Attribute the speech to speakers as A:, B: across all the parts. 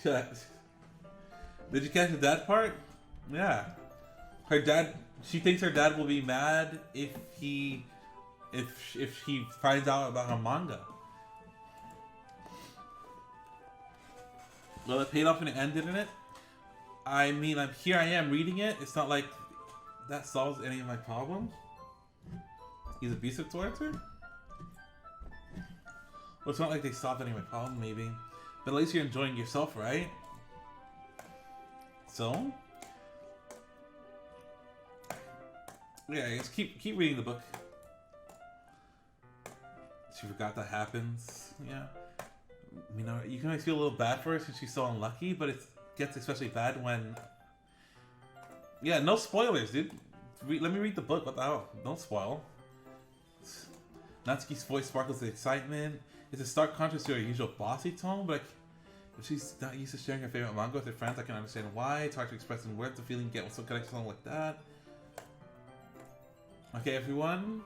A: Did you catch the dad part? Yeah. Her dad. She thinks her dad will be mad if he finds out about her manga. Well, it paid off in the end, didn't it? I mean, I am reading it. It's not like that solves any of my problems. He's abusive towards her? Well, it's not like they solved any of my problems, maybe. But at least you're enjoying yourself, right? So? Yeah, just keep reading the book. She forgot that happens. Yeah. You know, you can always feel a little bad for her since she's so unlucky, but it gets especially bad when... Yeah, no spoilers, dude. Let me read the book. What the hell? Don't spoil. Natsuki's voice sparkles with excitement. It's a stark contrast to her usual bossy tone, but if she's not used to sharing her favorite manga with her friends, I can understand why. It's hard to express in words the feeling you get with some connection to something like that. Okay, everyone.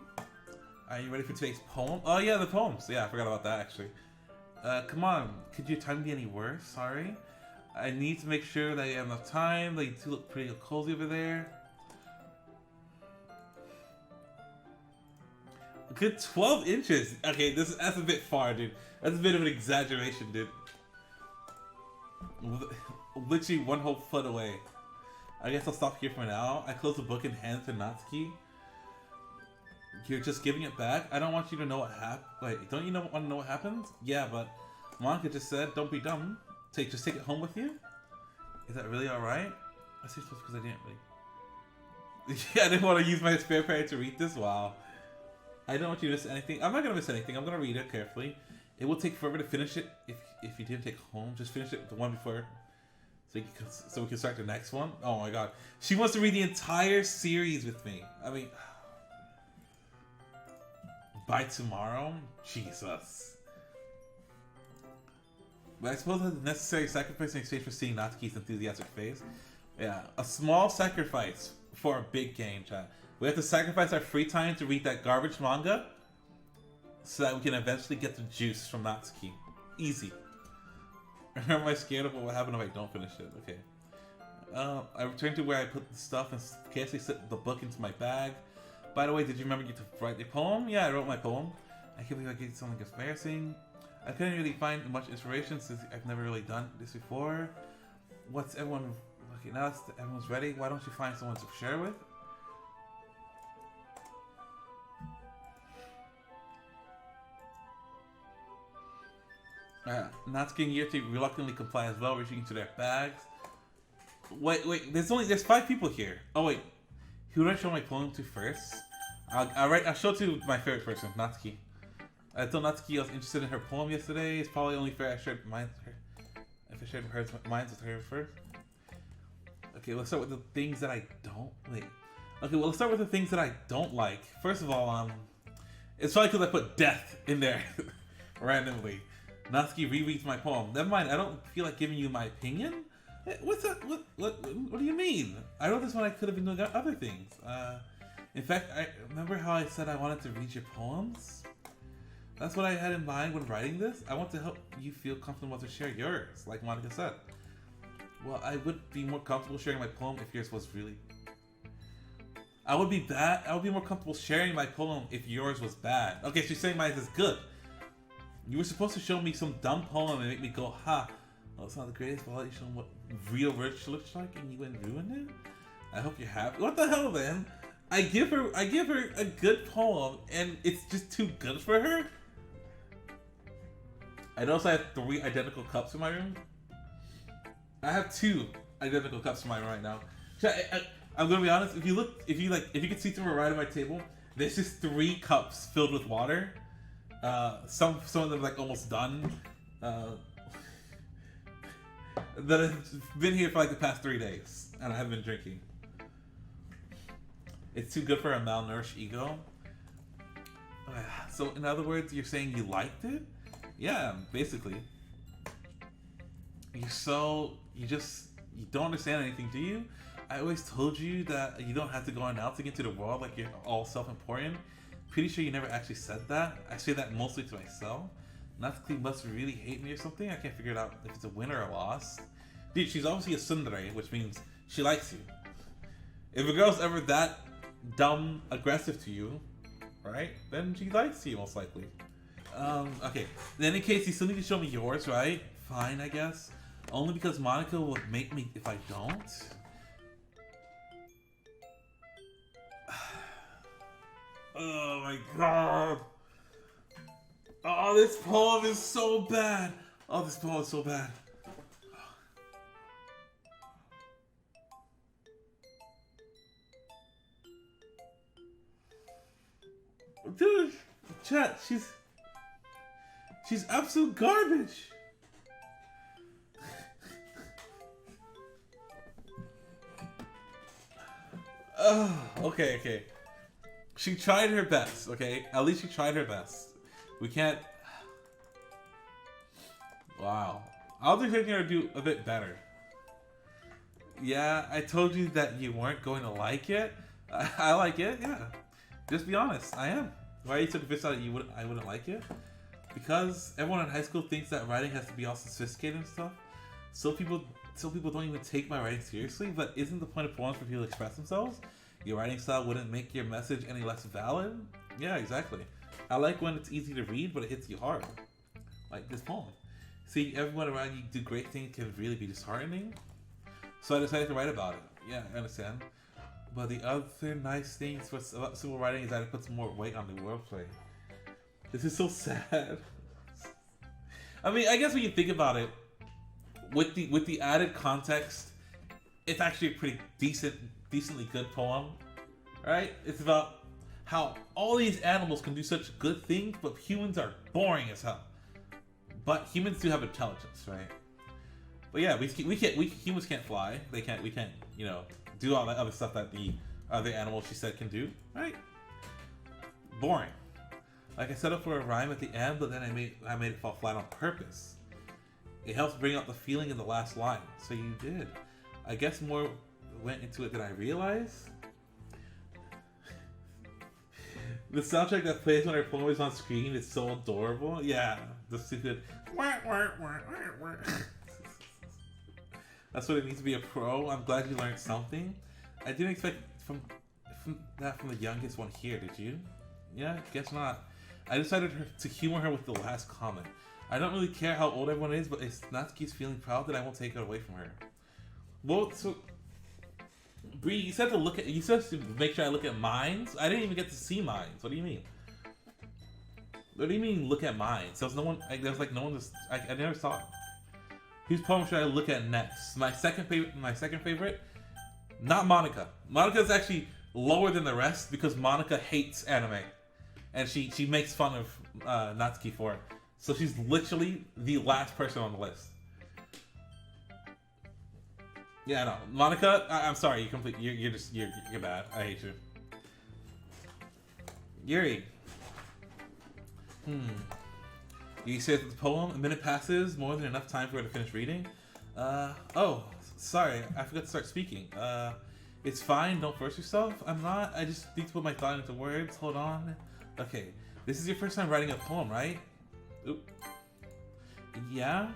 A: Are you ready for today's poem? Oh yeah, the poems. Yeah, I forgot about that actually. Come on, could your time be any worse? Sorry. I need to make sure that you have enough time. Like, you two look pretty cozy over there. A good 12 inches. Okay, that's a bit far, dude. That's a bit of an exaggeration, dude. Literally 1 whole foot away. I guess I'll stop here for now. I close the book and hand it to Natsuki. You're just giving it back? I don't want you to know what happened. Wait, don't you want to know what happens? Yeah, but Monica just said, don't be dumb. Just take it home with you? Is that really alright? I say so because I didn't really... Yeah, I didn't want to use my spare pair to read this. Wow. I don't want you to miss anything. I'm not going to miss anything. I'm going to read it carefully. It will take forever to finish it if you didn't take home. Just finish it the one before so we can start the next one. Oh my god. She wants to read the entire series with me. I mean... By tomorrow? Jesus. But I suppose that's a necessary sacrifice in exchange for seeing Natsuki's enthusiastic face. Yeah, a small sacrifice for a big gain, chat. We have to sacrifice our free time to read that garbage manga so that we can eventually get the juice from Natsuki. Easy. Am I scared of what will happen if I don't finish it? Okay. I returned to where I put the stuff and carefully set the book into my bag. By the way, did you remember to write the poem? Yeah, I wrote my poem. I can't believe I gave something embarrassing. I couldn't really find much inspiration since I've never really done this before. What's everyone... Okay, now that everyone's ready, why don't you find someone to share with? Natsuki and Yurti reluctantly comply as well, reaching into their bags. Wait, there's 5 people here. Oh wait. Who do I show my poem to first? I'll show it to my favorite person, Natsuki. I told Natsuki I was interested in her poem yesterday. It's probably only fair I shared mine with her. If I shared mine with her first. Okay, let's start with the things that I don't... Wait. Okay, well, let's start with the things that I don't like. First of all, it's probably because I put death in there randomly. Natsuki rereads my poem. Never mind, I don't feel like giving you my opinion. What's that? What do you mean? I wrote this when I could have been doing other things. In fact, I remember how I said I wanted to read your poems? That's what I had in mind when writing this. I want to help you feel comfortable to share yours, like Monica said. Well, I would be more comfortable sharing my poem if yours was really... I would be more comfortable sharing my poem if yours was bad. Okay, so you're saying mine is good. You were supposed to show me some dumb poem and make me go, ha. Well, it's not the greatest, but I'll let you show them what real rich looks like, and you went and ruined it? I hope you're happy. What the hell, man? I give her a good poem, and it's just too good for her? I notice I have 3 identical cups in my room. I have 2 identical cups in my room right now. I'm gonna be honest. If you can see to the right of my table, there's just 3 cups filled with water. Some of them like almost done. That have been here for like the past 3 days, and I haven't been drinking. It's too good for a malnourished ego. So, in other words, you're saying you liked it? Yeah, basically. You don't understand anything, do you? I always told you that you don't have to go announcing into the world like you're all self-important. Pretty sure you never actually said that. I say that mostly to myself. Natsuki must really hate me or something. I can't figure it out if it's a win or a loss. Dude, she's obviously a tsundere, which means she likes you. If a girl's ever that dumb aggressive to you, right, then she likes you most likely. Okay. In any case, you still need to show me yours, right? Fine, I guess. Only because Monica will make me if I don't. Oh my god. Oh, this poem is so bad. Oh, this poem is so bad. Dude, chat, she's absolute garbage. Okay. She tried her best, okay? At least she tried her best. We can't... Wow. I was expecting her to do a bit better. Yeah, I told you that you weren't going to like it. I like it, yeah. Just be honest, I am. Why are you so convinced that I wouldn't like it? Because everyone in high school thinks that writing has to be all sophisticated and stuff. So people don't even take my writing seriously, but isn't the point of poems for people to express themselves? Your writing style wouldn't make your message any less valid? Yeah, exactly. I like when it's easy to read, but it hits you hard. Like this poem. See, everyone around you do great things can really be disheartening. So I decided to write about it. Yeah, I understand. But the other nice things about civil writing is that it puts more weight on the wordplay. This is so sad. I mean, I guess when you think about it, with the added context, it's actually a pretty decently good poem, right? It's about how all these animals can do such good things, but humans are boring as hell. But humans do have intelligence, right? But yeah, we humans can't fly. We can't, you know, do all that other stuff that the other animals she said can do, right? Boring. Like I set up for a rhyme at the end, but then I made it fall flat on purpose. It helps bring out the feeling in the last line. So you did. I guess more went into it than I realized. The soundtrack that plays when our poem is on screen is so adorable. Yeah, the stupid. That's what it means to be a pro. I'm glad you learned something. I didn't expect from the youngest one here. Did you? Yeah, guess not. I decided to humor her with the last comment. I don't really care how old everyone is, but if Natsuki's feeling proud, then I won't take it away from her. Well, so Bree, you said to make sure I look at mines. I didn't even get to see mines. What do you mean? What do you mean look at mines? There was no one. There was like no one. I never saw it. Whose poem should I look at next? My second favorite. Not Monica. Monica's actually lower than the rest because Monica hates anime, and she makes fun of Natsuki for it. So she's literally the last person on the list. Yeah, no, Monica. I'm sorry. You're bad. I hate you. Yuri. You said the poem. A minute passes, more than enough time for her to finish reading. Oh, sorry. I forgot to start speaking. It's fine. Don't force yourself. I'm not. I just need to put my thought into words. Hold on. Okay. This is your first time writing a poem, right? Oop. Yeah?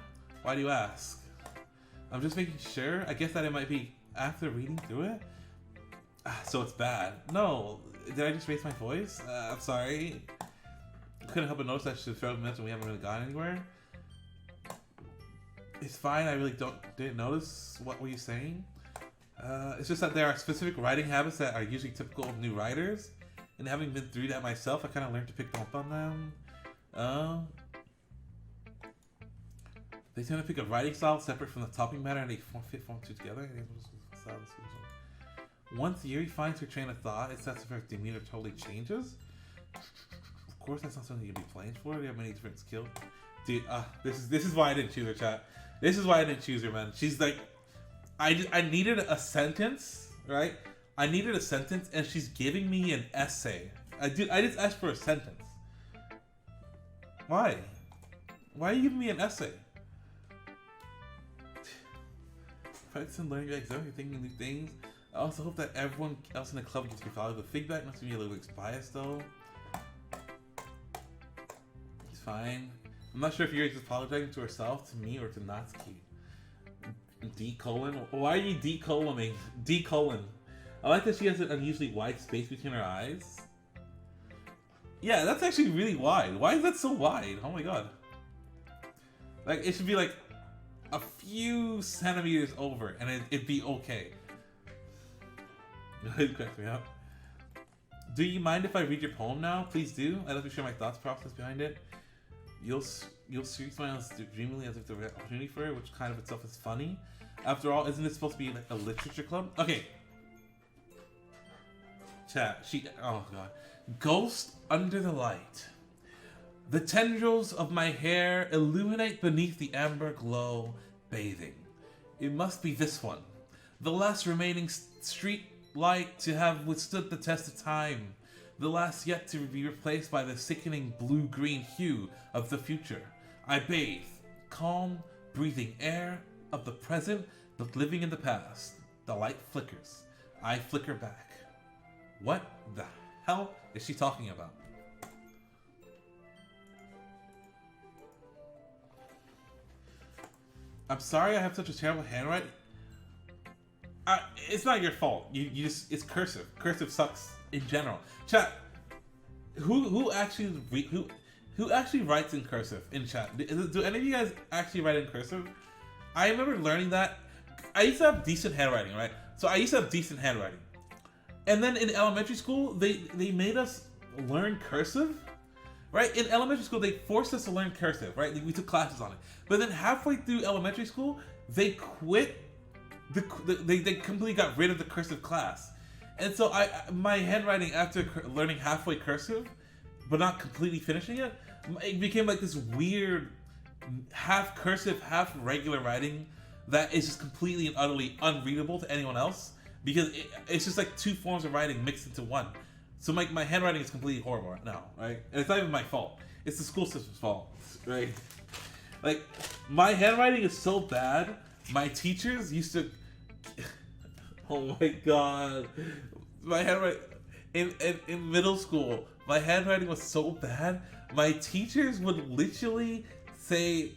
A: Why do you ask? I'm just making sure. I guess that it might be after reading through it. So it's bad. No. Did I just raise my voice? I'm sorry. Couldn't help but notice that she's thrown minutes and we haven't really gone anywhere. It's fine. I really didn't notice. What were you saying? It's just that there are specific writing habits that are usually typical of new writers, and having been through that myself, I kind of learned to pick up on them. They tend to pick a writing style separate from the topic matter, and they form two together. Once Yuri finds her train of thought, it's as if her demeanor totally changes. Of course, that's not something you can be blamed for. We have many different skills. Dude, this is why I didn't choose her, chat. This is why I didn't choose her, man. She's like, I needed a sentence, right? I needed a sentence, and she's giving me an essay. I just asked for a sentence. Why? Why are you giving me an essay? Practice and learning your exam, you're thinking new things. I also hope that everyone else in the club gets me valuable feedback. Not to be a little bit biased though. It's fine. I'm not sure if you're just apologizing to herself, to me, or to Natsuki. D colon? Why are you D coloning? D colon. I like that she has an unusually wide space between her eyes. Yeah, that's actually really wide. Why is that so wide? Oh my god. Like, it should be like a few centimeters over and it'd be okay. It cracks me up. Do you mind if I read your poem now? Please do. I'd like to share my thoughts process behind it. You'll see smiles dreamily as if there were an opportunity for it, which kind of itself is funny. After all, isn't it supposed to be like a literature club? Okay. Chat. Oh god. Ghost under the light. The tendrils of my hair illuminate beneath the amber glow, bathing. It must be this one. The last remaining street light to have withstood the test of time. The last yet to be replaced by the sickening blue-green hue of the future. I bathe, calm, breathing air of the present, but living in the past. The light flickers. I flicker back. What the hell is she talking about? I'm sorry I have such a terrible handwriting. It's not your fault. You just, it's cursive. Cursive sucks in general. Chat. Who actually writes in cursive in chat? Do any of you guys actually write in cursive? I remember learning that. I used to have decent handwriting, right? So I used to have decent handwriting, and then in elementary school they made us learn cursive, right? In elementary school they forced us to learn cursive, right? We took classes on it, but then halfway through elementary school they quit. They completely got rid of the cursive class. And so my handwriting after learning halfway cursive, but not completely finishing it, it became like this weird half cursive, half regular writing that is just completely and utterly unreadable to anyone else because it's just like two forms of writing mixed into one. So my handwriting is completely horrible right now, right? And it's not even my fault. It's the school system's fault, right? Like, my handwriting is so bad, my teachers used to... Oh my god. My handwriting... In middle school, my handwriting was so bad, my teachers would literally say...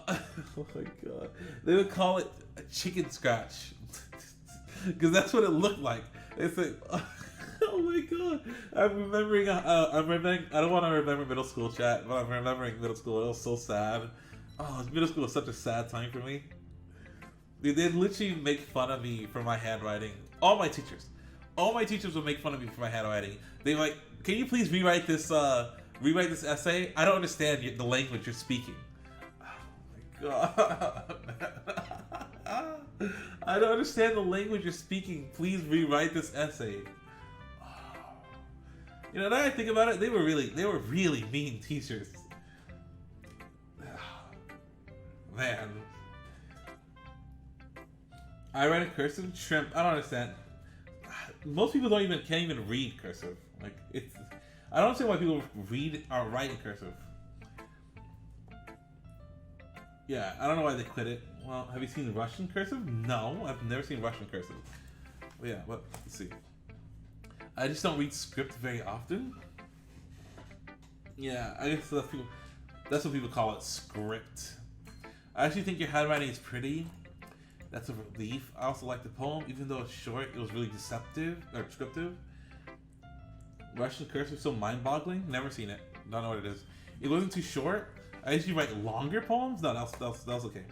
A: Oh my god. They would call it a chicken scratch. Because that's what it looked like. They said... Oh my god. I'm remembering, I don't want to remember middle school, chat, but I'm remembering middle school. It was so sad. Oh, middle school was such a sad time for me. They'd literally make fun of me for my handwriting. All my teachers would make fun of me for my handwriting. They like, can you please rewrite this essay? I don't understand the language you're speaking. Oh my god. I don't understand the language you're speaking. Please rewrite this essay. You know, now that I think about it, they were really mean teachers. Man. I write in cursive? Shrimp. I don't understand. Most people can't even read cursive. Like, it's... I don't understand why people read or write in cursive. Yeah, I don't know why they quit it. Well, have you seen Russian cursive? No, I've never seen Russian cursive. But yeah, but let's see. I just don't read script very often. Yeah, I guess that's what people call it, script. I actually think your handwriting is pretty. That's a relief. I also like the poem, even though it's short, it was really descriptive. Russian cursive, so mind-boggling. Never seen it. Don't know what it is. It wasn't too short. I usually write longer poems. No, that was okay.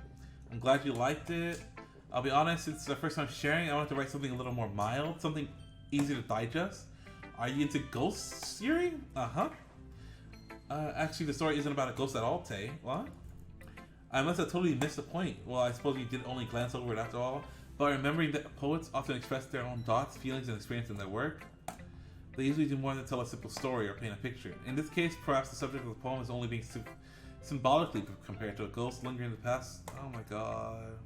A: I'm glad you liked it. I'll be honest, it's the first time sharing. I wanted to write something a little more mild, something easy to digest. Are you into ghosts, Yuri? Uh-huh. Actually, the story isn't about a ghost at all, Tay. What? I must have totally missed the point. Well, I suppose you did only glance over it after all. But remembering that poets often express their own thoughts, feelings, and experience in their work, they usually do more than tell a simple story or paint a picture. In this case, perhaps the subject of the poem is only being symbolically compared to a ghost lingering in the past. Oh my god.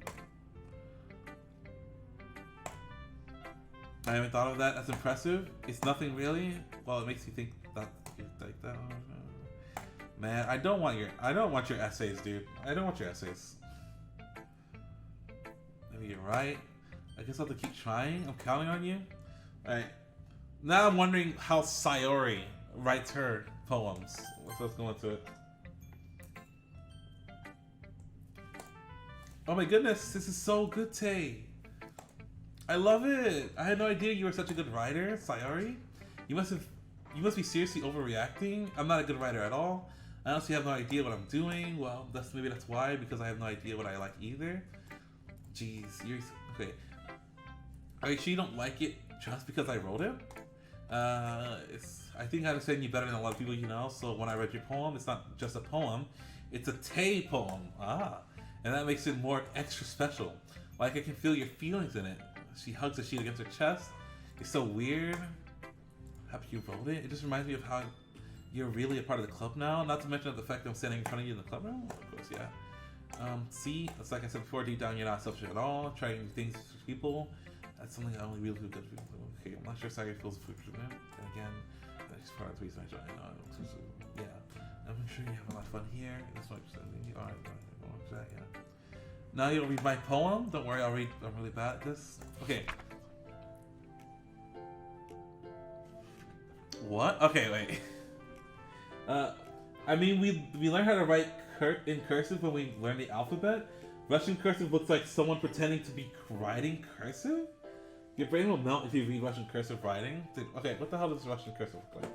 A: I haven't thought of that. That's impressive. It's nothing really. Well, it makes you think that you like that. Man, I don't want your essays, dude. I don't want your essays. Maybe you're right. I guess I'll have to keep trying. I'm counting on you. Alright. Now I'm wondering how Sayori writes her poems. Let's go into it. Oh my goodness, this is so good, Tay. I love it. I had no idea you were such a good writer, Sayori. You must be seriously overreacting. I'm not a good writer at all. I honestly have no idea what I'm doing. Well, maybe that's why, because I have no idea what I like either. Jeez, you're okay. Are you sure you don't like it just because I wrote it? I think I understand you better than a lot of people you know. So when I read your poem, it's not just a poem; it's a Tay poem. And that makes it more extra special. Like I can feel your feelings in it. She hugs the sheet against her chest. It's so weird. Happy you wrote it. It just reminds me of how you're really a part of the club now. Not to mention the fact that I'm standing in front of you in the club room. Of course, yeah. See, it's like I said before, deep down you're not selfish at all. Trying new things for people. That's something I only really feel good for. Okay, I'm not sure Sari feels for me. And again, that's part of the reason I joined. Yeah. I'm sure you have a lot of fun here. That's what you're saying. Alright, yeah. Now you'll read my poem. Don't worry, I'm really bad at this. Okay. What? Okay, wait. I mean, we learned how to write in cursive when we learned the alphabet. Russian cursive looks like someone pretending to be writing cursive? Your brain will melt if you read Russian cursive writing. Okay, what the hell does Russian cursive look like?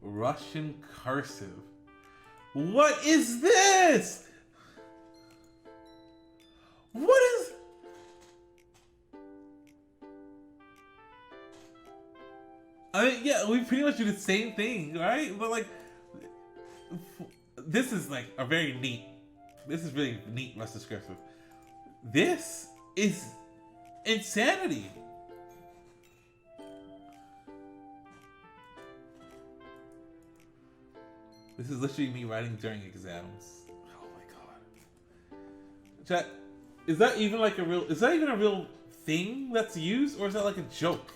A: Russian cursive. What is this? What is... I mean, yeah, we pretty much do the same thing, right? But like, this is like a very neat. This is really neat Russian cursive. This is insanity. This is literally me writing during exams. Oh my god. Chat, is that even like a real? Is that even a real thing that's used, or is that like a joke?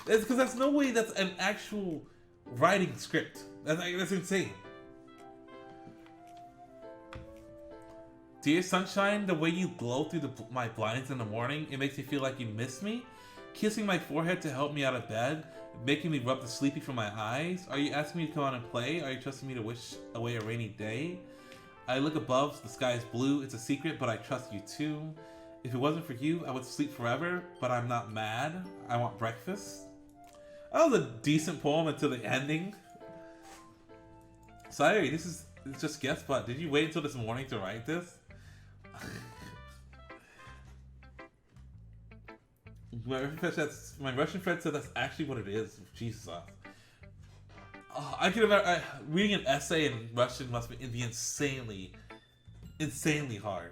A: Because that's no way that's an actual writing script. That's insane. Dear sunshine, the way you glow through my blinds in the morning, it makes me feel like you miss me. Kissing my forehead to help me out of bed, making me rub the sleepy from my eyes. Are you asking me to come out and play? Are you trusting me to wish away a rainy day? I look above, the sky is blue. It's a secret, but I trust you too. If it wasn't for you, I would sleep forever, but I'm not mad. I want breakfast. That was a decent poem until the ending. Sorry, this is just guess, but did you wait until this morning to write this? My Russian friend said that's actually what it is. Jesus. I can imagine reading an essay in Russian must be insanely hard.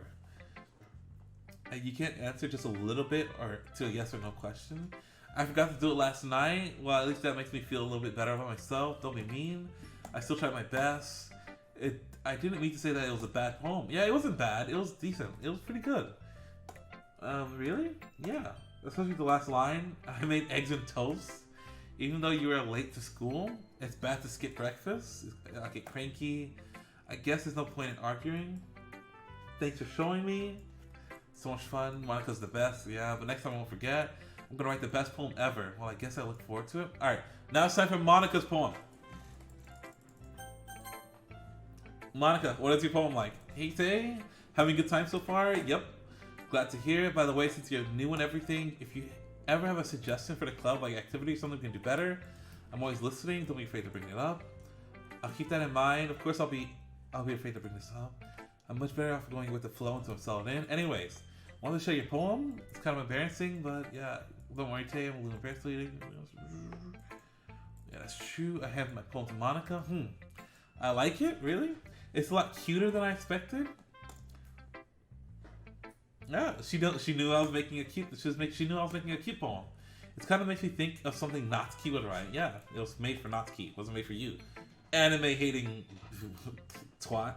A: And you can't answer just a little bit or to a yes or no question. I forgot to do it last night. Well, at least that makes me feel a little bit better about myself. Don't be mean. I still tried my best. I didn't mean to say that it was a bad poem. Yeah, it wasn't bad. It was decent. It was pretty good. Really? Yeah. Especially the last line. I made eggs and toast. Even though you were late to school, it's bad to skip breakfast. I get cranky. I guess there's no point in arguing. Thanks for showing me. So much fun. Monica's the best. Yeah, but next time I won't forget. I'm gonna write the best poem ever. Well, I guess I look forward to it. Alright, now it's time for Monica's poem. Monica, what is your poem like? Hey, Tay. Having a good time so far? Yep. Glad to hear it. By the way, since you're new and everything, if you ever have a suggestion for the club, like activity, something we can do better, I'm always listening. Don't be afraid to bring it up. I'll keep that in mind. Of course, I'll be afraid to bring this up. I'm much better off going with the flow until I'm settled in. Anyways, wanted to show you a poem. It's kind of embarrassing, but yeah, don't worry, Tay. I'm a little embarrassed. Yeah, that's true. I have my poem to Monica. I like it. Really, it's a lot cuter than I expected. Yeah, she knew I was making a cute. She knew I was making a cute poem. It kind of makes me think of something not cute, right? Yeah, it was made for not cute. It wasn't made for you, anime hating twat.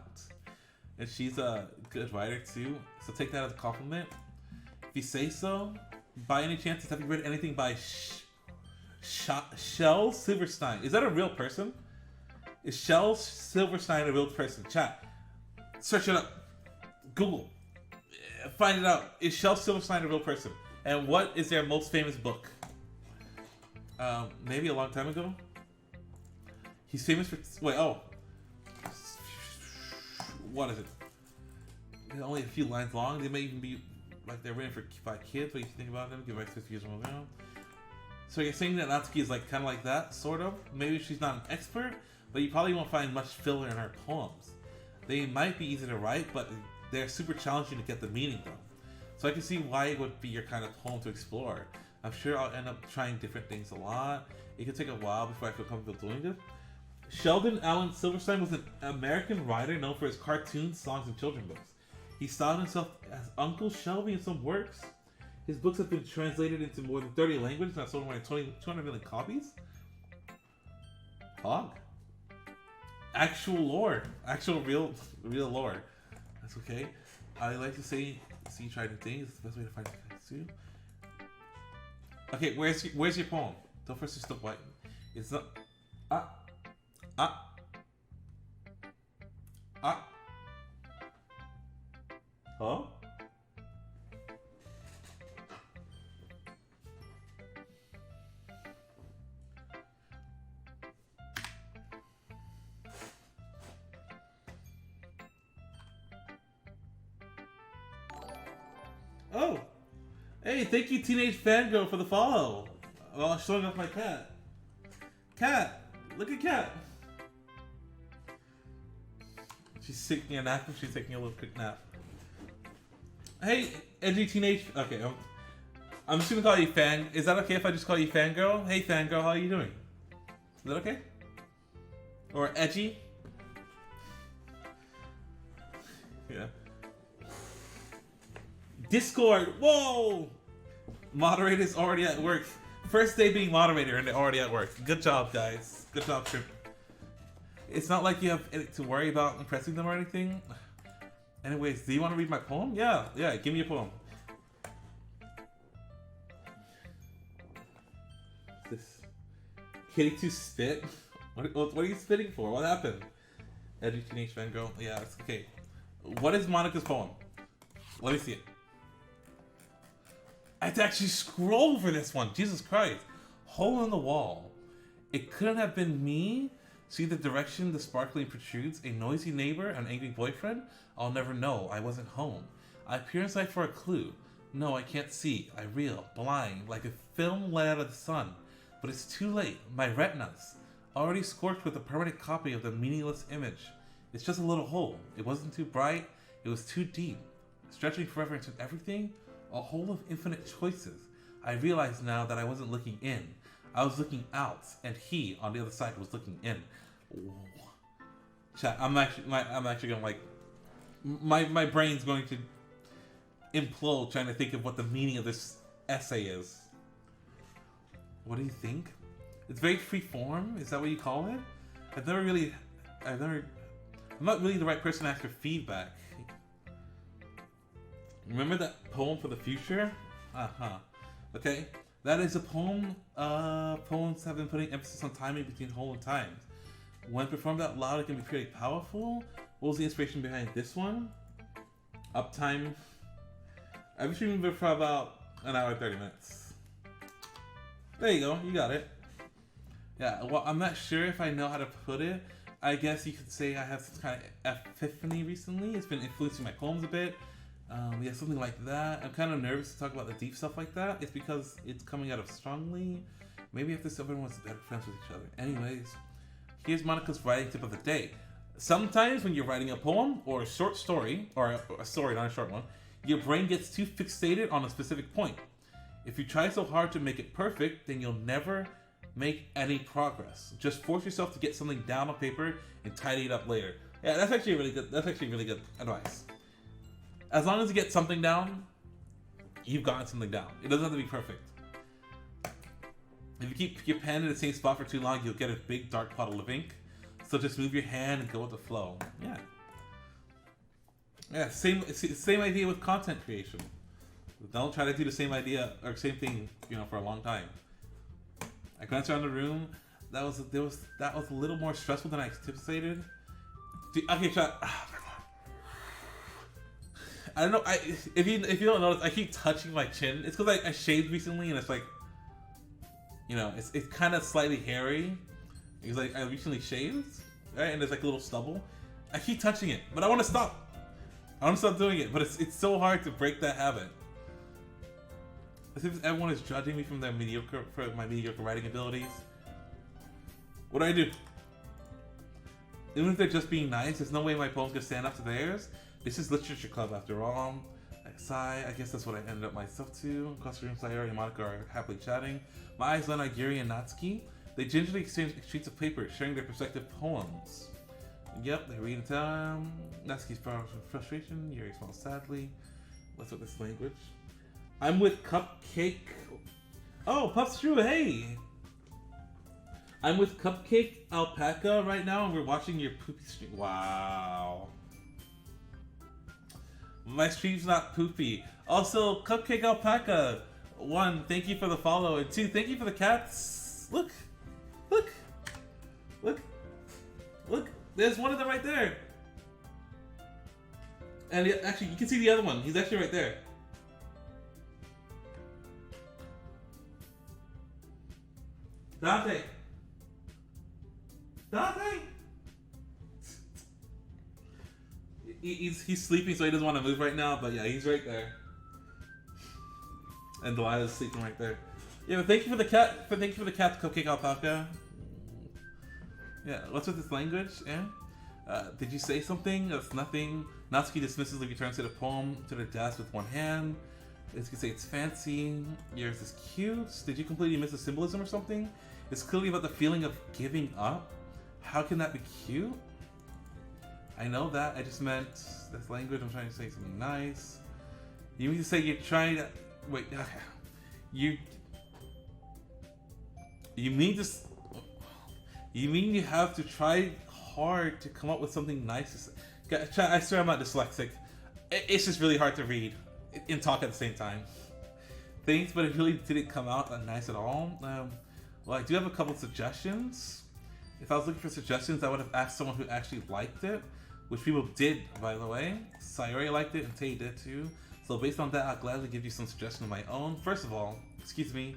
A: And she's a good writer too, so take that as a compliment. If you say so. By any chance, have you read anything by Shel Silverstein? Is that a real person? Is Shel Silverstein a real person? Chat. Search it up. Google. Find it out. Is Shel Silverstein a real person? And what is their most famous book? maybe a long time ago. He's famous for what is it? They're only a few lines long. They may even be like they're written by kids. What you think about them? Give like 50 years old now. So you're saying that Natsuki is like kind of like that, sort of. Maybe she's not an expert, but you probably won't find much filler in her poems. They might be easy to write, but they're super challenging to get the meaning though. So I can see why it would be your kind of poem to explore. I'm sure I'll end up trying different things a lot. It could take a while before I feel comfortable doing this. Sheldon Allen Silverstein was an American writer known for his cartoons, songs, and children's books. He styled himself as Uncle Shelby in some works. His books have been translated into more than 30 languages and have sold more than 200 million copies. Hog. Actual lore. Actual real lore. That's okay. I like to say, see you try new things. It's the best way to find things too. Okay, where's your poem? Don't first just stop writing. It's not. Huh? Oh! Hey, thank you, Teenage Fangirl, for the follow. Well, showing off my cat. Cat! Look at Cat! She's taking a nap. She's taking a little quick nap. Hey, edgy teenage. Okay, I'm just gonna call you Fan. Is that okay if I just call you Fangirl? Hey, Fangirl, how are you doing? Is that okay? Or edgy? Yeah. Discord. Whoa! Moderator's already at work. First day being moderator and they're already at work. Good job, guys. Good job, Trip. It's not like you have to worry about impressing them or anything. Anyways, do you want to read my poem? Yeah, give me a poem. This kitty to spit? What are you spitting for? What happened? Edgy teenage fangirl. Yeah, it's okay. What is Monica's poem? Let me see it. I had to actually scroll for this one. Jesus Christ. Hole in the wall. It couldn't have been me. See the direction the sparkling protrudes? A noisy neighbor? An angry boyfriend? I'll never know. I wasn't home. I peer inside for a clue. No, I can't see. I reel, blind, like a film let out of the sun. But it's too late. My retinas, already scorched with a permanent copy of the meaningless image. It's just a little hole. It wasn't too bright. It was too deep. Stretching forever into everything. A hole of infinite choices. I realize now that I wasn't looking in. I was looking out, and he on the other side was looking in. Chat, I'm actually gonna like, my brain's going to implode trying to think of what the meaning of this essay is. What do you think? It's very free form. Is that what you call it? I'm not really the right person to ask for feedback. Remember that poem for the future? Okay. That is a poem. Poems have been putting emphasis on timing between whole and times. When performed out loud, it can be pretty powerful. What was the inspiration behind this one? Uptime. I've been streaming it for about an hour and 30 minutes. There you go. You got it. Yeah, well, I'm not sure if I know how to put it. I guess you could say I have some kind of epiphany recently. It's been influencing my poems a bit. Yeah, something like that. I'm kind of nervous to talk about the deep stuff like that. It's because it's coming out of strongly. Maybe after everyone's better friends with each other. Anyways, here's Monica's writing tip of the day. Sometimes when you're writing a poem or a short story, or a story, not a short one, your brain gets too fixated on a specific point. If you try so hard to make it perfect, then you'll never make any progress. Just force yourself to get something down on paper and tidy it up later. Yeah, that's actually really good. That's actually really good advice. As long as you get something down, you've gotten something down. It doesn't have to be perfect. If you keep your pen in the same spot for too long, you'll get a big dark puddle of ink. So just move your hand and go with the flow. Yeah. Yeah, same idea with content creation. Don't try to do the same idea or same thing, for a long time. I glanced around the room. That was a little more stressful than I anticipated. Okay, chat. I don't know. If you don't notice, I keep touching my chin. It's because I shaved recently, and it's like, you know, it's kind of slightly hairy. He's like, I recently shaved, right? And there's like a little stubble. I keep touching it, but I want to stop. I want to stop doing it, but it's so hard to break that habit. As if everyone is judging me from my mediocre writing abilities. What do? Even if they're just being nice, there's no way my poems can stand up to theirs. This is literature club after all. I sigh. I guess that's what I ended up myself to. Across the room, Sayori and Monica are happily chatting. My eyes land on Yuri and Natsuki. They gingerly exchange sheets of paper, sharing their respective poems. Yep, they read it down. Natsuki's frustration. Yuri smiles sadly. What's with this language? I'm with Cupcake. Oh, Puff's true. Hey. I'm with Cupcake Alpaca right now, and we're watching your poopy stream. Wow. My stream's not poopy. Also, Cupcake Alpaca. 1, thank you for the follow, and 2, thank you for the cats. Look. Look. Look. Look. There's one of them right there. And actually, you can see the other one. He's actually right there. Dante! Dante! He's sleeping, so he doesn't want to move right now, but yeah, he's right there. And Delilah's sleeping right there. Yeah, but thank you for the cat. Thank you for the cat, Cupcake Alpaca. Yeah, what's with this language? Yeah. Did you say something? That's nothing. Natsuki dismissively returns to the poem to the desk with one hand. As you can say, it's fancy. Yours is cute. Did you completely miss the symbolism or something? It's clearly about the feeling of giving up. How can that be cute? I know that. I just meant this language. I'm trying to say something nice. You mean to say you're trying to wait? You mean this? You mean you have to try hard to come up with something nice? I swear I'm not dyslexic. It's just really hard to read and talk at the same time. Thanks, but it really didn't come out that nice at all. Well, I do have a couple of suggestions. If I was looking for suggestions, I would have asked someone who actually liked it, which people did, by the way. Sayori liked it, and Tay did too. So based on that, I'll gladly give you some suggestions of my own. First of all, excuse me,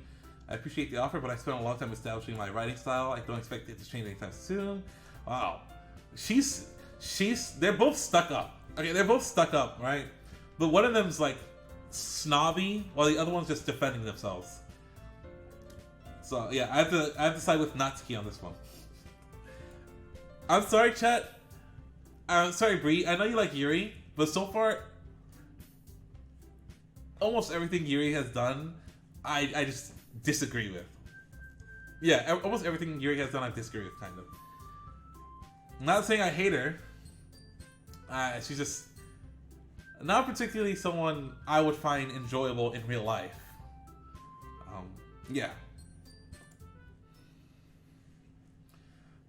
A: I appreciate the offer, but I spent a long time establishing my writing style. I don't expect it to change anytime soon. Wow. They're both stuck up. Okay, they're both stuck up, right? But one of them's like snobby, while the other one's just defending themselves. So yeah, I have to side with Natsuki on this one. I'm sorry, chat. I'm sorry, Bree. I know you like Yuri, but so far, almost everything Yuri has done, I just disagree with. Yeah, almost everything Yuri has done, I disagree with, kind of. I'm not saying I hate her. She's just not particularly someone I would find enjoyable in real life. Yeah.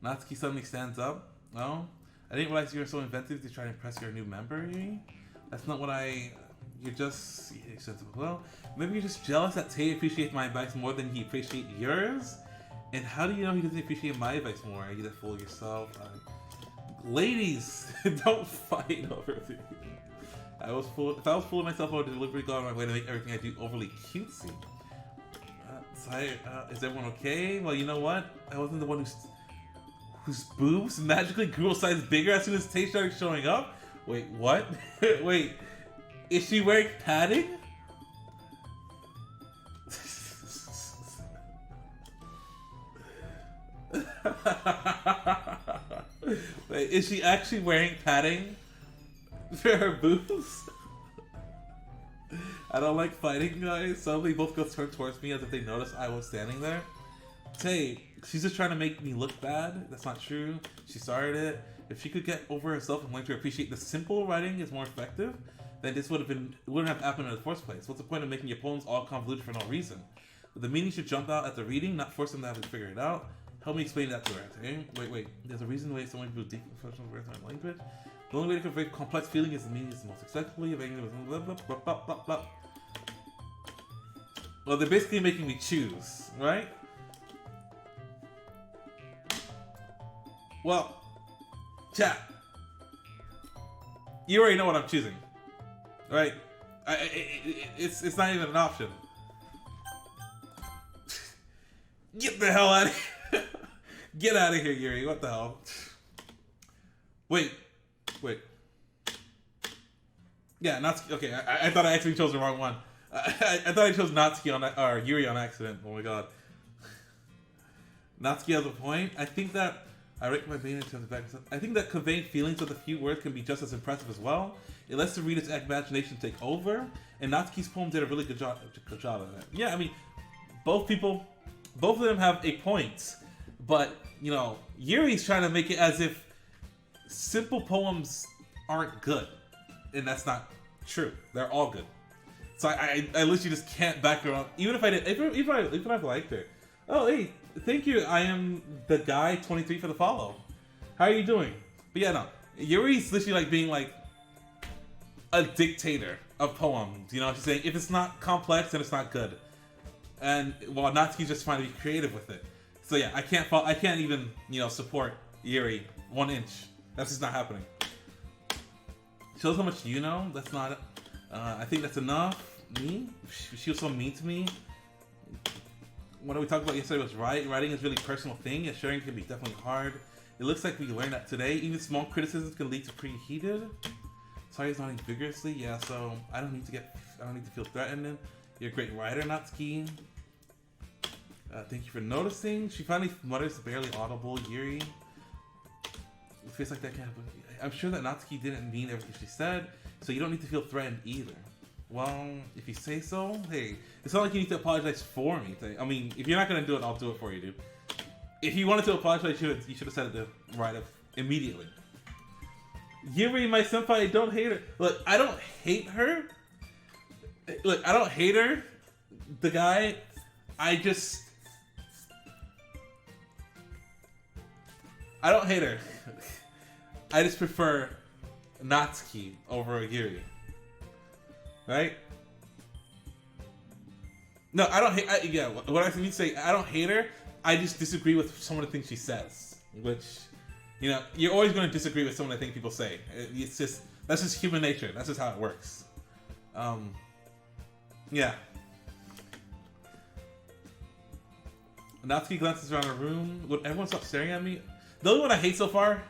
A: Natsuki suddenly stands up. No? I didn't realize you were so inventive to try to impress your new member, Yuri. That's not what you're just... Well, maybe you're just jealous that Tay appreciates my advice more than he appreciates yours? And how do you know he doesn't appreciate my advice more? Are you that fool yourself? Ladies, don't fight over me. If I was fooling myself, I would deliberately go on my way to make everything I do overly cutesy. Is everyone okay? Well, you know what? I wasn't the one whose boobs magically grew a size bigger as soon as Tay started showing up? Wait, what? Wait, is she wearing padding? Wait, is she actually wearing padding for her boobs? I don't like fighting, guys. Suddenly both girls turn towards me as if they noticed I was standing there. Tay, she's just trying to make me look bad. That's not true. She started it. If she could get over herself and learn to appreciate the simple writing is more effective, then this wouldn't have happened in the first place. What's the point of making your poems all convoluted for no reason? The meaning should jump out at the reading, not force them to have to figure it out. Help me explain that to her, okay? Wait. There's a reason why someone people deep professional words on language. The only way to convey complex feeling is the meaning is the most acceptably. Blah, blah, blah, blah, blah, blah. Well, they're basically making me choose, right? Well, chat. You already know what I'm choosing, right? It's not even an option. Get the hell out of here. Get out of here, Yuri. What the hell? Wait. Yeah, Natsuki. Okay, I thought I actually chose the wrong one. I thought I chose Natsuki or Yuri on accident. Oh my god. Natsuki has a point. I think that I rate my being in terms of back. I think that conveying feelings with a few words can be just as impressive as well. It lets the reader's imagination take over, and Natsuki's poem did a really good job of that. Yeah, I mean, both of them have a point, but you know, Yuri's trying to make it as if simple poems aren't good, and that's not true. They're all good. So I literally just can't back her up, even if I did, even if I liked her. Oh hey, thank you. I am the guy 23 for the follow. How are you doing? But yeah, no, Yuri's literally like being like a dictator of poems. You know, she's saying if it's not complex, then it's not good. And while Natsuki's just trying to be creative with it. So yeah, I can't even, you know, support Yuri 1 inch. That's just not happening. Shows how much you know. That's not. I think that's enough. Me? She was so mean to me. What we talked about yesterday was writing is a really personal thing, and sharing can be definitely hard. It looks like we learned that today. Even small criticisms can lead to preheated. Sorry, he's nodding vigorously. Yeah, so I don't need to feel threatened. You're a great writer, Natsuki. Thank you for noticing. She finally mutters barely audible. Yuri. It feels like that kind of. I'm sure that Natsuki didn't mean everything she said, so you don't need to feel threatened either. Well, if you say so, hey, it's not like you need to apologize for me. I mean, if you're not gonna do it, I'll do it for you, dude. If you wanted to apologize, you should have said it right up immediately. Yuri, my senpai, don't hate her. Look, I don't hate her. Look, I don't hate her. The guy, I don't hate her. I just prefer Natsuki over Yuri. Right? No, I don't hate. Yeah, what I mean to say, I don't hate her. I just disagree with some of the things she says. Which, you know, you're always going to disagree with some of the things people say. It's just that's just human nature. That's just how it works. Yeah. Natsuki glances around the room. Would everyone stop staring at me? The only one I hate so far,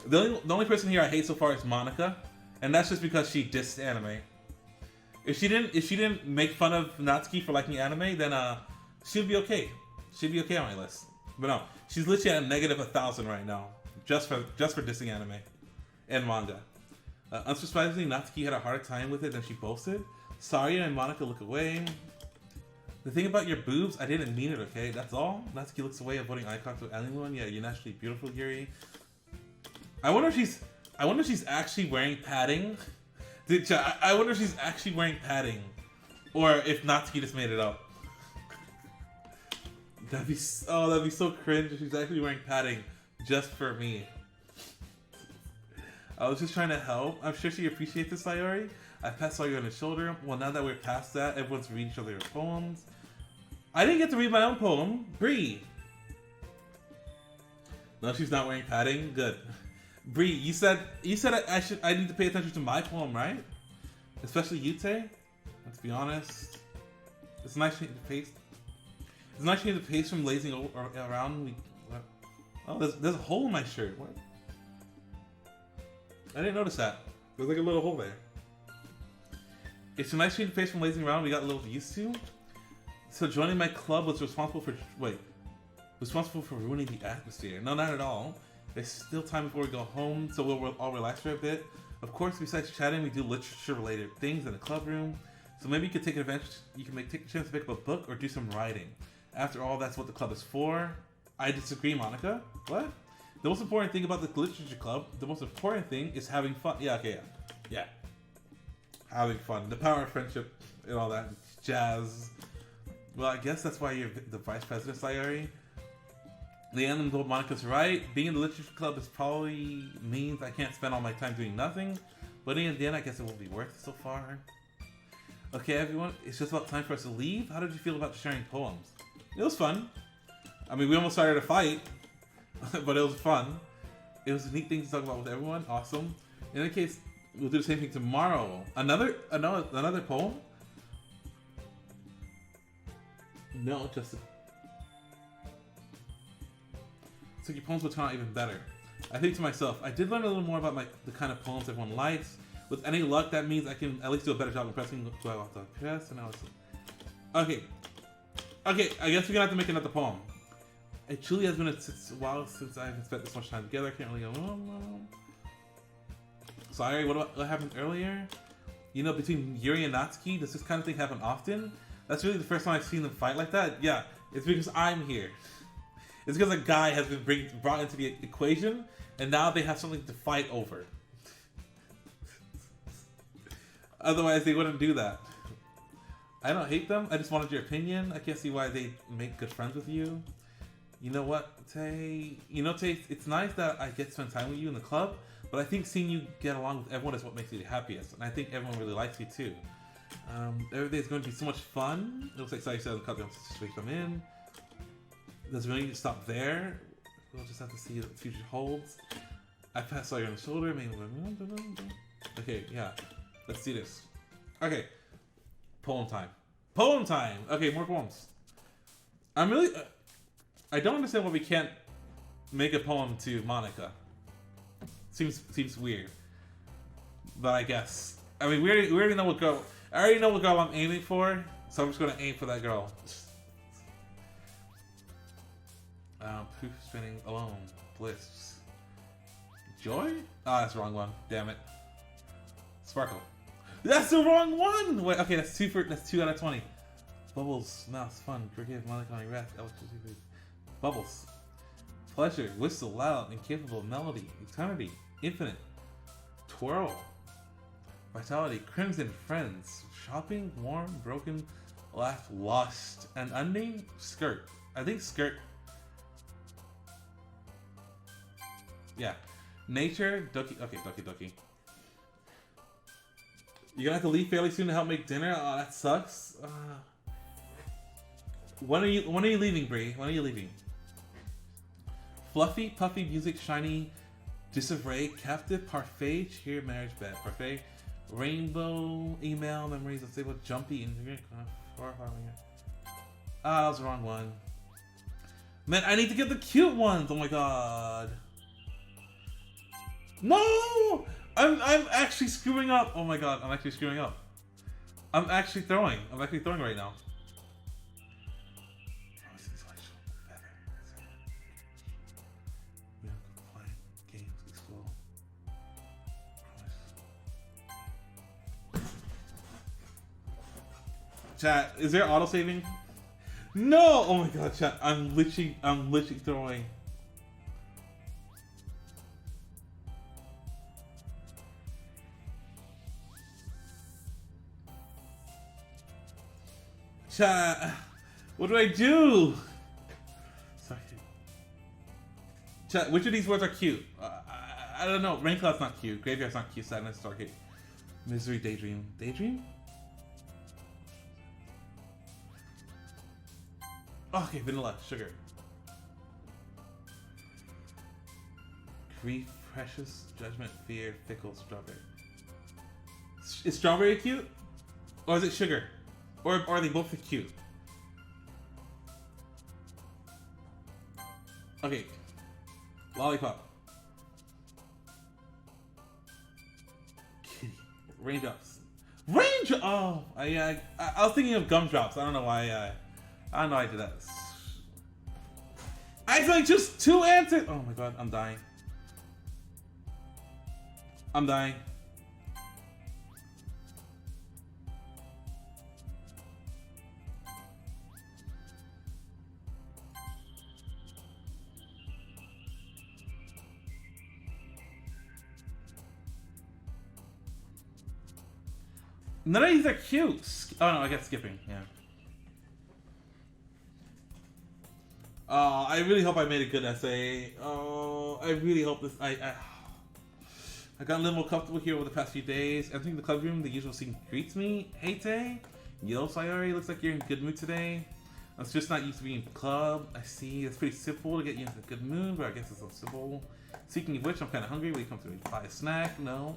A: the only person here I hate so far is Monica, and that's just because she dissed anime. If she didn't make fun of Natsuki for liking anime, then she'd be okay. She'd be okay on my list. But no, she's literally at a negative 1,000 right now, just for dissing anime and manga. Unsurprisingly, Natsuki had a harder time with it than she boasted. Saria and Monica look away. The thing about your boobs, I didn't mean it, okay? That's all. Natsuki looks away, avoiding eye contact with anyone. Yeah, you're naturally beautiful, Yuri. I wonder if she's actually wearing padding. I wonder if she's actually wearing padding, or if Natsuki just made it up. That'd be so cringe if she's actually wearing padding just for me. I was just trying to help. I'm sure she appreciates this, Sayori. I passed Sayori on the shoulder. Well, now that we're past that, everyone's reading each other their poems. I didn't get to read my own poem. Bree. No, she's not wearing padding. Good. Bree, you said I need to pay attention to my poem, right? Especially Yute. Let's be honest. It's a nice change of pace. It's a nice change of pace from lazing around. Oh, there's a hole in my shirt. What? I didn't notice that. There's like a little hole there. It's a nice change of pace from lazing around we got a little used to. So joining my club was responsible for ruining the atmosphere. No, not at all. There's still time before we go home, so we'll all relax for a bit. Of course, besides chatting, we do literature-related things in the club room. So maybe you could take advantage. You can take a chance to pick up a book or do some writing. After all, that's what the club is for. I disagree, Monica. What? The most important thing about the literature club, the most important thing is having fun. Yeah, okay, yeah. Having fun. The power of friendship and all that jazz. Well, I guess that's why you're the vice president, Sayori. Leanne told Monica's right. Being in the literature club is probably means I can't spend all my time doing nothing. But in the end, I guess it won't be worth it so far. Okay, everyone, it's just about time for us to leave. How did you feel about sharing poems? It was fun. I mean, we almost started a fight, but it was fun. It was a neat thing to talk about with everyone. Awesome. In any case, we'll do the same thing tomorrow. Another poem? No, just so your poems will turn out even better. I think to myself, I did learn a little more about the kind of poems everyone likes. With any luck, that means I can at least do a better job impressing who I want to impress. And I was okay. Okay, I guess we're gonna have to make another poem. It truly has been a while since I haven't spent this much time together. I can't really go. Sorry, what happened earlier? You know, between Yuri and Natsuki, does this kind of thing happen often? That's really the first time I've seen them fight like that. Yeah, it's because I'm here. It's because a guy has been brought into the equation, and now they have something to fight over. Otherwise, they wouldn't do that. I don't hate them. I just wanted your opinion. I can't see why they make good friends with you. You know what, Tay? You know, Tay, it's nice that I get to spend time with you in the club, but I think seeing you get along with everyone is what makes you the happiest. And I think everyone really likes you too. Every day is going to be so much fun. It looks like Sai said in the club situation I'm in. Does it really need to stop there? We'll just have to see what the future holds. I passed Sawyer on the shoulder. Maybe. Okay, yeah. Let's see this. Okay. Poem time. Poem time! Okay, more poems. I'm really... I don't understand why we can't make a poem to Monica. Seems weird. But I guess. I mean, we already know what girl... I already know what girl I'm aiming for, so I'm just gonna aim for that girl. Proof spinning alone. Bliss. Joy? Ah, that's the wrong one. Damn it. Sparkle. That's the wrong one! Wait, okay, that's 2 out of 20. Bubbles, mouse, fun, forgive, melancholy, wrath, bubbles. Pleasure, whistle, loud, incapable, melody, eternity, infinite, twirl. Vitality, crimson, friends, shopping, warm, broken, laugh, lost, and unnamed, skirt. I think skirt. Yeah. Nature, Doki, okay, Doki Doki. You're gonna have to leave fairly soon to help make dinner? Oh, that sucks. When are you leaving, Bree? When are you leaving? Fluffy, puffy, music, shiny, disarray, captive, parfait, cheer, marriage, bed, parfait, rainbow, email, memories, let's say what, jumpy, integrate, ah, that was the wrong one. Man, I need to get the cute ones. Oh my god. No! I'm actually screwing up. Oh my god, I'm actually screwing up. I'm actually throwing right now. Chat, is there auto saving? No! Oh my god, chat, I'm literally throwing. Chat, what do I do? Sorry. Chat, which of these words are cute? I don't know. Rain cloud's not cute. Graveyard's not cute. Sadness, Stargate, misery, daydream. Daydream? Okay, vanilla, sugar. Grief, precious, judgment, fear, fickle, strawberry. Is strawberry cute? Or is it sugar? Or are they both cute? Okay. Lollipop. Kitty. Raindrops. Raindrops! Oh, I was thinking of gumdrops. I don't know why I don't know why I did that. I accidentally just 2 answers! Oh my god, I'm dying. I'm dying. None of these are cute. Oh no, I got skipping. Yeah. I really hope I made a good essay. Oh, I really hope this. I got a little more comfortable here over the past few days. Entering the club room, the usual scene greets me. Hey Tay. Yo, Sayori, looks like you're in a good mood today. I was just not used to being in the club. I see. It's pretty simple to get you into a good mood, but I guess it's so simple. Speaking of which, I'm kind of hungry. Will you come to me buy a snack? No.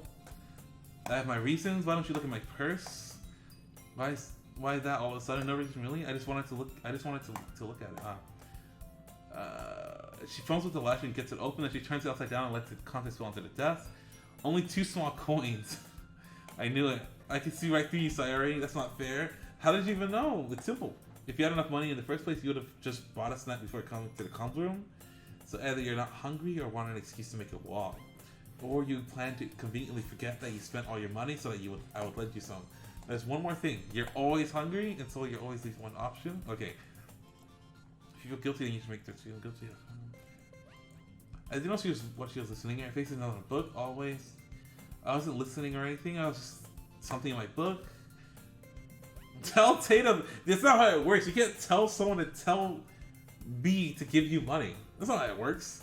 A: I have my reasons. Why don't you look at my purse? Why that all of a sudden? No reason really. I just wanted to look. I just wanted to look at it. She phones with the latch and gets it open, and she turns it upside down and lets the contents fall onto the desk. Only 2 small coins. I knew it. I can see right through you, Sayori. That's not fair. How did you even know? It's simple. If you had enough money in the first place, you would have just bought a snack before coming to the comms room. So either you're not hungry or want an excuse to make a walk. Or you plan to conveniently forget that you spent all your money so that I would lend you some. There's one more thing. You're always hungry, and so you always leave one option. Okay. If you feel guilty, then you should make the feel guilty. I didn't know what she was listening at. Her face is not on a book, always. I wasn't listening or anything. I was just something in my book. Tell Tatum. That's not how it works. You can't tell someone to tell me to give you money. That's not how it works.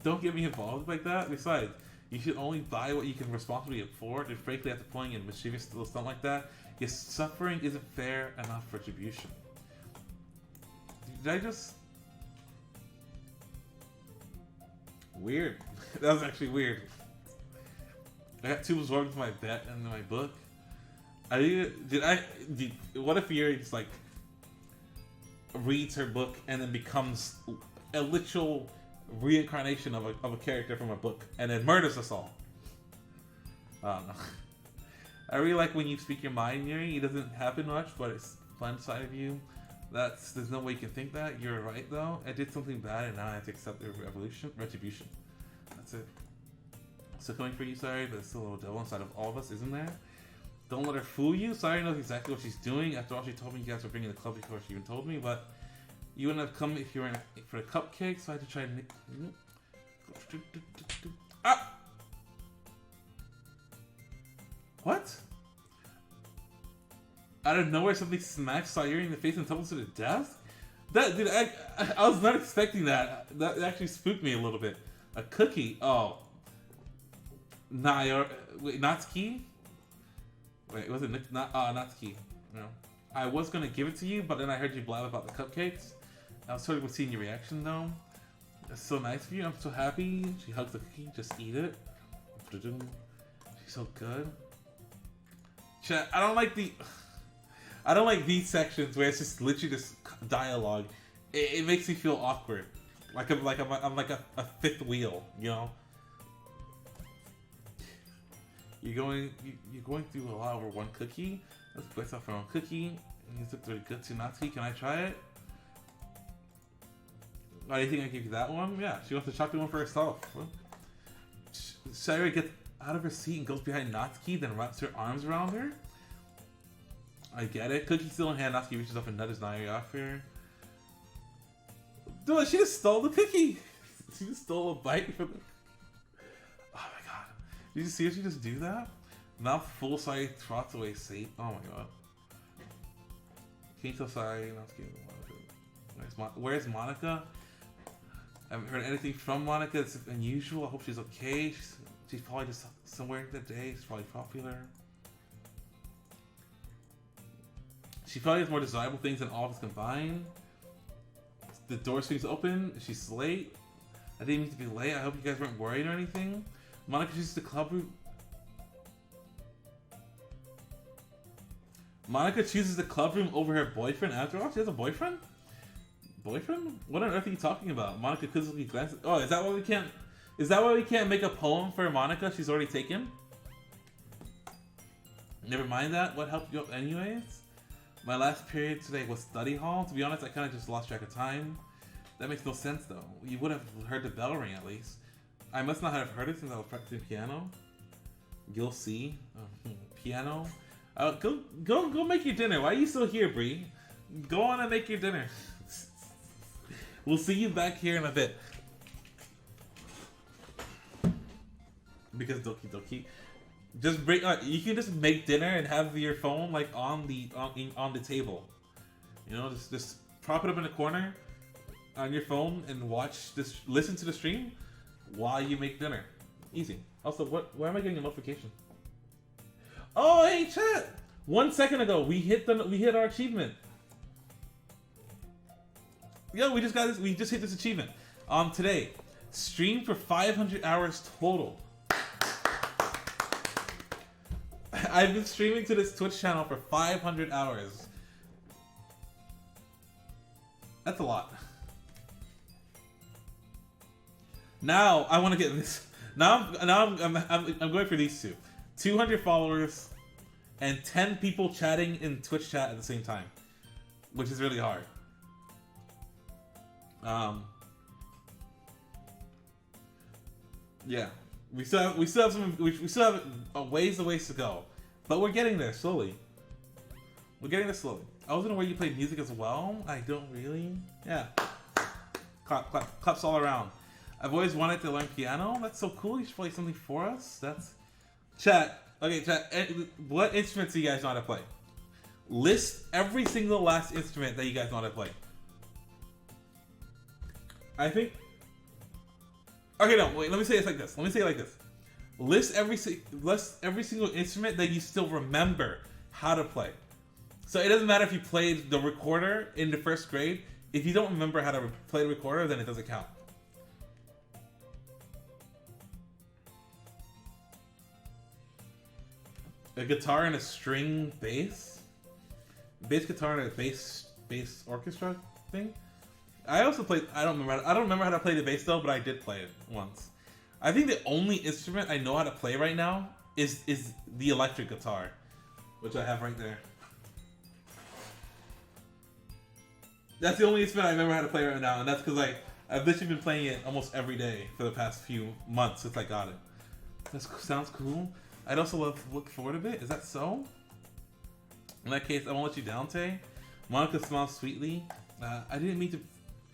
A: Don't get me involved like that. Besides, you should only buy what you can responsibly afford. And frankly, after pulling in mischievous little stuff like that, your suffering isn't fair enough for retribution. Did I just... Weird. That was actually weird. I got 2 absorbed into my bet and my book. What if Yuri just like reads her book and then becomes a literal reincarnation of a character from a book and then murders us all? I don't know. I really like when you speak your mind, Yuri. It doesn't happen much, but it's fun inside of you. There's no way you can think that. You're right though. I did something bad and now I have to accept the retribution. That's it. Still coming for you, sorry, but it's still a little devil inside of all of us, isn't there? Don't let her fool you. Sorry knows exactly what she's doing. After all, she told me you guys were bringing the club before she even told me, but you wouldn't have come if you were for the cupcake, so I had to try to nick... Ah! What? Out of nowhere, something smacked Sayuri in the face and tumbled to the desk? Dude, I was not expecting that. That actually spooked me a little bit. A cookie? Oh. Wait, NotTayyy? Wait, was it NotTayyy? No. I was gonna give it to you, but then I heard you blab about the cupcakes. I was totally seeing your reaction though. That's so nice of you. I'm so happy. She hugs the cookie. Just eat it. She's so good. Chat, I don't like these sections where it's just literally just dialogue. It makes me feel awkward. I'm like a fifth wheel, you know. You're going through a lot over one cookie. Let's place off our own cookie. It's look really good to NotTayyy. Can I try it? Why do you think I gave you that one? Yeah, she wants to chop the one for herself. Sayori gets out of her seat and goes behind NotTayyy, then wraps her arms around her. I get it. Cookie still in hand. NotTayyy reaches up and nudges Nairi off her. Dude, she just stole the cookie. She just stole a bite from the... Oh my god. Did you see her just do that? Mouth full, Sayori trots away safe. Oh my god. Can you tell Sayori? Where's Monica? I haven't heard anything from Monica. It's unusual. I hope she's okay. She's probably just somewhere in the day. She's probably popular. She probably has more desirable things than all of us combined. The door swings open. She's late. I didn't mean to be late. I hope you guys weren't worried or anything. Monica chooses the club room. Monica chooses the club room over her boyfriend after all? She has a boyfriend? Boyfriend? What on earth are you talking about? Monica quizzically glances. Oh, is that why we can't... Is that why we can't make a poem for Monica? She's already taken? Never mind that. What helped you up anyways? My last period today was study hall. To be honest, I kind of just lost track of time. That makes no sense though. You would have heard the bell ring at least. I must not have heard it since I was practicing piano. You'll see. Piano. Go make your dinner. Why are you still here, Bree? Go on and make your dinner. We'll see you back here in a bit. Because Doki Doki. Just bring. You can just make dinner and have your phone like on the table. You know, just prop it up in the corner on your phone and watch this. Listen to the stream while you make dinner. Easy. Also, why am I getting a notification? Oh, hey, chat! 1 second ago, we hit our achievement. Yo, we just got this. We just hit this achievement. Today, stream for 500 hours total. I've been streaming to this Twitch channel for 500 hours. That's a lot. Now I want to get this. I'm going for these two. 200 followers and 10 people chatting in Twitch chat at the same time, which is really hard. Yeah, we still have a ways to go, but we're getting there slowly. I was gonna where you play music as well. I don't really. Yeah. Claps all around. I've always wanted to learn piano. That's so cool. You should play something for us. That's chat. Okay, chat. What instruments do you guys know how to play? List every single last instrument that you guys know how to play. I think. Okay, no, wait. Let me say it like this. List every single instrument that you still remember how to play. So it doesn't matter if you played the recorder in the first grade. If you don't remember how to play the recorder, then it doesn't count. A guitar and a string bass guitar and a bass orchestra thing. I also played. I don't remember how to play the bass though, but I did play it once. I think the only instrument I know how to play right now is the electric guitar, which I have right there. That's the only instrument I remember how to play right now, and that's because I've literally been playing it almost every day for the past few months since I got it. That sounds cool. I'd also look forward to it. Is that so? In that case, I won't let you down, Tay. Monica smiles sweetly. I didn't mean to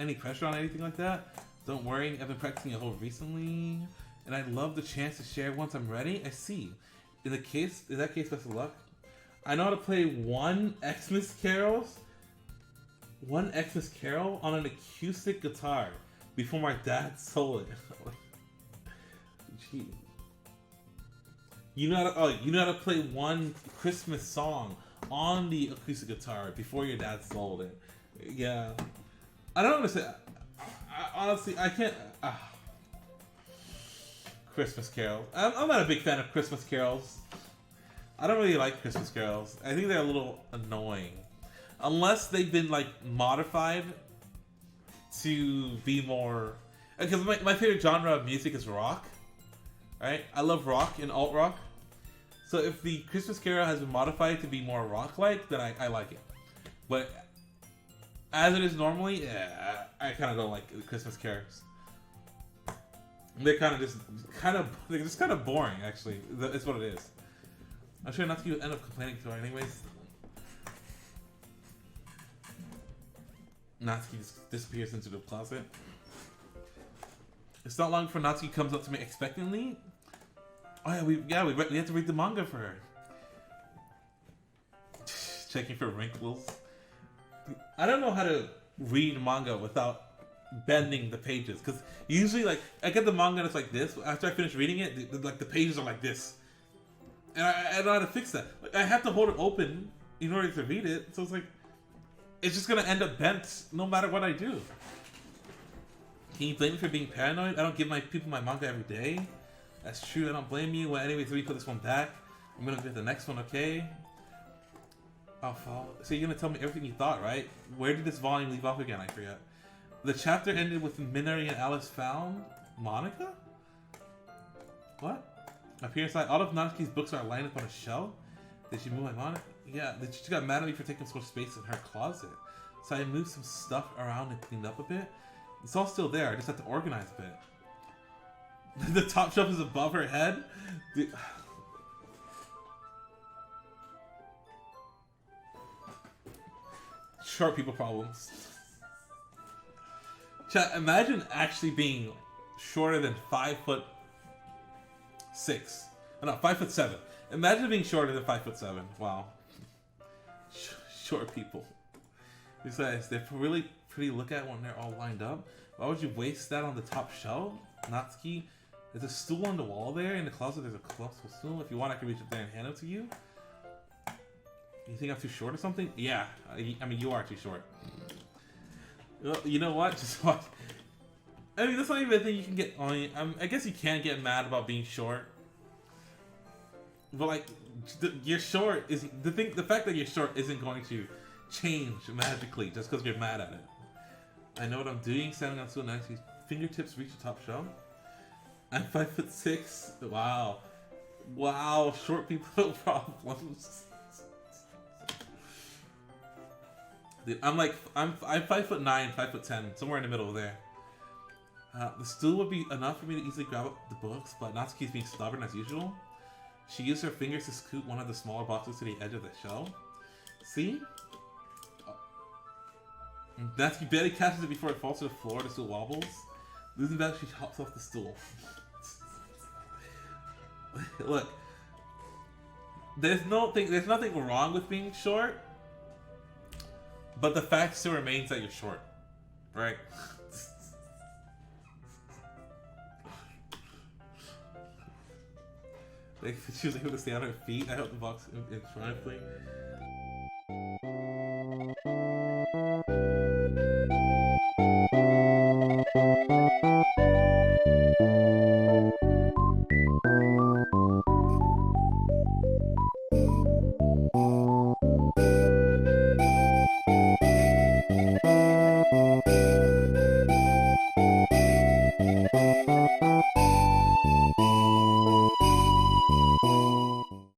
A: any pressure on anything like that. Don't worry, I've been practicing a whole recently, and I'd love the chance to share once I'm ready. I see. In that case, best of luck. I know how to play one Xmas Carol on an acoustic guitar before my dad sold it. Gee. You know how to play one Christmas song on the acoustic guitar before your dad sold it. Yeah. I don't understand. Honestly, I can't. Christmas carols. I'm not a big fan of Christmas carols. I don't really like Christmas carols. I think they're a little annoying. Unless they've been modified to be more. Because my favorite genre of music is rock. Right? I love rock and alt rock. So if the Christmas Carol has been modified to be more rock-like, then I like it. But as it is normally, yeah, I kind of don't like the Christmas carols. They're just kind of boring. Actually, it's what it is. I'm sure not to end up complaining to her anyways. Natsuki just disappears into the closet. It's not long before Natsuki comes up to me expectantly. Oh we have to read the manga for her. Checking for wrinkles. I don't know how to read manga without bending the pages, because usually I get the manga and it's like this. After I finish reading it, the pages are like this, and I don't know how to fix that. I have to hold it open in order to read it, so it's just gonna end up bent no matter what I do. Can you blame me for being paranoid? I don't give my people my manga every day. That's true, I don't blame you. Well, anyways, we put this one back. I'm gonna get the next one, okay? I'll follow. So you're gonna tell me everything you thought, right? Where did this volume leave off again? I forget. The chapter ended with Minari and Alice found Monica? What? Up here inside, all of Natsuki's books are lined up on a shelf. Did she move my Monica? Yeah, she got mad at me for taking so much space in her closet. So I moved some stuff around and cleaned up a bit. It's all still there, I just have to organize a bit. The top shelf is above her head? Dude. Short people problems. Chat, imagine actually being shorter than 5'6". No, 5'7". Imagine being shorter than 5'7". Wow. Short people. Besides, they're really pretty to look at when they're all lined up. Why would you waste that on the top shelf? Natsuki, there's a stool on the wall there. In the closet, there's a collapsible stool. If you want, I can reach up there and hand it to you. You think I'm too short or something? Yeah, I mean, you are too short. Well, you know what? Just watch. I mean, that's not even a thing you can get on. I guess you can get mad about being short. But you're short is the fact that you're short isn't going to change magically just because you're mad at it. I know what I'm doing. Standing on stool next to fingertips reach the top shelf. I'm 5'6". Wow. Wow, short people problems. Dude, I'm 5'9", 5'10", somewhere in the middle there. The stool would be enough for me to easily grab up the books, but Natsuki's being stubborn as usual. She used her fingers to scoot one of the smaller boxes to the edge of the shelf. See? Natsuki barely catches it before it falls to the floor. The stool wobbles. Losing balance, she hops off the stool. Look, there's nothing wrong with being short, but the fact still remains that you're short, right? She was able to stay on her feet. I hope the box in front of me.